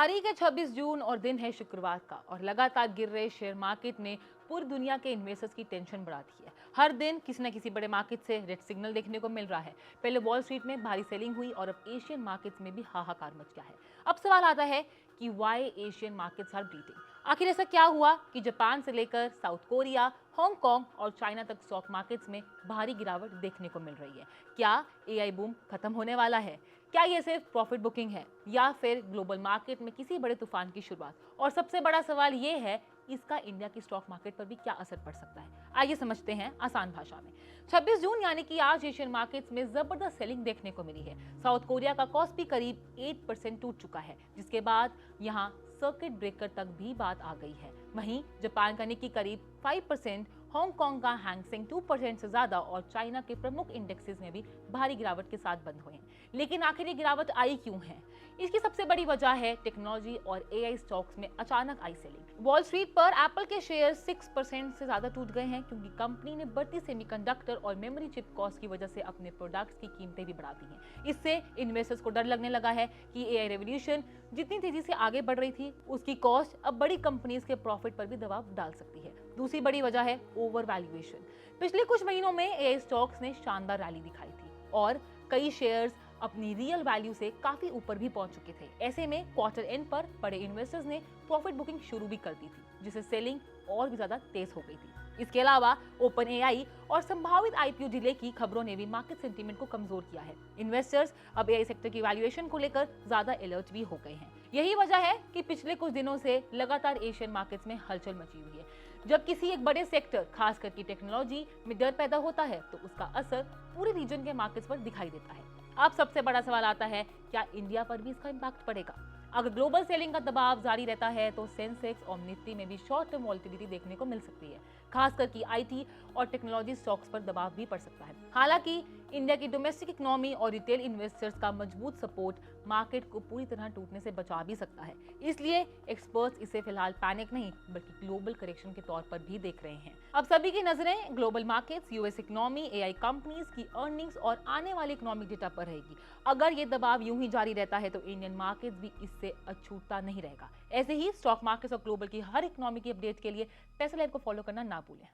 तारीख है 26 जून और दिन है शुक्रवार का और लगातार गिर रहे शेयर मार्केट ने पूरी दुनिया के इन्वेस्टर्स की टेंशन बढ़ा दी है। हर दिन किसी न किसी बड़े मार्केट से रेड सिग्नल देखने को मिल रहा है। पहले वॉल स्ट्रीट में भारी सेलिंग हुई और अब एशियन मार्केट्स में भी हाहाकार मच गया है। अब सवाल आता है कि why Asian markets are bleeding. आखिर ऐसा क्या हुआ कि जापान से लेकर साउथ कोरिया, हांगकांग और चाइना तक स्टॉक मार्केट्स में भारी गिरावट देखने को मिल रही है। क्या एआई बूम खत्म होने वाला है? क्या ये सिर्फ प्रॉफिट बुकिंग है या फिर ग्लोबल मार्केट में किसी बड़े तूफान की शुरुआत? और सबसे बड़ा सवाल ये है, इसका इंडिया की स्टॉक मार्केट पर भी क्या असर पड़ सकता है? आइए समझते हैं आसान भाषा में। 26 जून यानी कि आज एशियन मार्केट्स में जबरदस्त सेलिंग देखने को मिली है। साउथ कोरिया का कॉस्पी करीब 8% टूट चुका है, जिसके बाद यहाँ सर्किट ब्रेकर तक भी बात आ गई है। वहीं जापान का निक्की करीब 5%, हांगकांग का हैंगसेंग 2% से ज्यादा और चाइना के प्रमुख इंडेक्सेस में भी भारी गिरावट के साथ बंद हुए हैं। लेकिन आखिर ये गिरावट आई क्यों है? इसकी सबसे बड़ी वजह है टेक्नोलॉजी और एआई स्टॉक्स में अचानक आई सेलिंग। वॉल स्ट्रीट पर एप्पल के शेयर 6% से ज्यादा टूट गए हैं क्योंकि कंपनी ने बढ़ती सेमीकंडक्टर और मेमोरी चिप कॉस्ट की वजह से अपने प्रोडक्ट्स की कीमतें भी बढ़ा दी हैं। इससे इन्वेस्टर्स को डर लगने लगा है कि एआई रेवोल्यूशन जितनी तेजी से आगे बढ़ रही थी, उसकी कॉस्ट अब बड़ी कंपनीज के प्रॉफिट पर भी दबाव डाल सकती है। दूसरी बड़ी वजह है ओवर वैल्यूएशन। पिछले कुछ महीनों में एआई स्टॉक्स ने शानदार रैली दिखाई थी और कई शेयर्स अपनी रियल वैल्यू से काफी ऊपर भी पहुंच चुके थे। ऐसे में क्वार्टर एंड पर बड़े इन्वेस्टर्स ने प्रॉफिट बुकिंग शुरू भी कर दी थी, जिससे सेलिंग और भी ज्यादा तेज हो गई थी। इसके अलावा ओपन एआई और संभावित आईपीओ डिले की खबरों ने भी मार्केट सेंटीमेंट को कमजोर किया है। इन्वेस्टर्स अब एआई सेक्टर की वैल्यूएशन को लेकर ज्यादा अलर्ट भी हो गए हैं। यही वजह है कि पिछले कुछ दिनों से लगातार एशियन मार्केट्स में हलचल मची हुई है। जब किसी एक बड़े सेक्टर, खास करके टेक्नोलॉजी में डर पैदा होता है तो उसका असर पूरे रीजन के मार्केट्स पर दिखाई देता है। अब सबसे बड़ा सवाल आता है, क्या इंडिया पर भी इसका इम्पैक्ट पड़ेगा? अगर ग्लोबल सेलिंग का दबाव जारी रहता है तो सेंसेक्स और निफ्टी में भी शॉर्ट टर्म वॉलेटिलिटी देखने को मिल सकती है। खासकर कि आईटी और टेक्नोलॉजी स्टॉक्स पर दबाव भी पड़ सकता है। हालांकि इंडिया की डोमेस्टिक इकोनॉमी और रिटेल इन्वेस्टर्स का मजबूत सपोर्ट मार्केट को पूरी तरह टूटने से बचा भी सकता है। इसलिए एक्सपर्ट्स इसे फिलहाल पैनिक नहीं बल्कि ग्लोबल करेक्शन के तौर पर भी देख रहे हैं। अब सभी की नजरें global markets, US economy, AI companies की अर्निंग्स और आने वाले इकोनॉमिक डेटा पर रहेगी। अगर ये दबाव यूं ही जारी रहता है तो इंडियन मार्केट्स भी इससे अछूता नहीं रहेगा। ऐसे ही स्टॉक मार्केट्स और ग्लोबल की हर इकोनॉमी की अपडेट के लिए पैसा लाइव को फॉलो करना ना भूलें।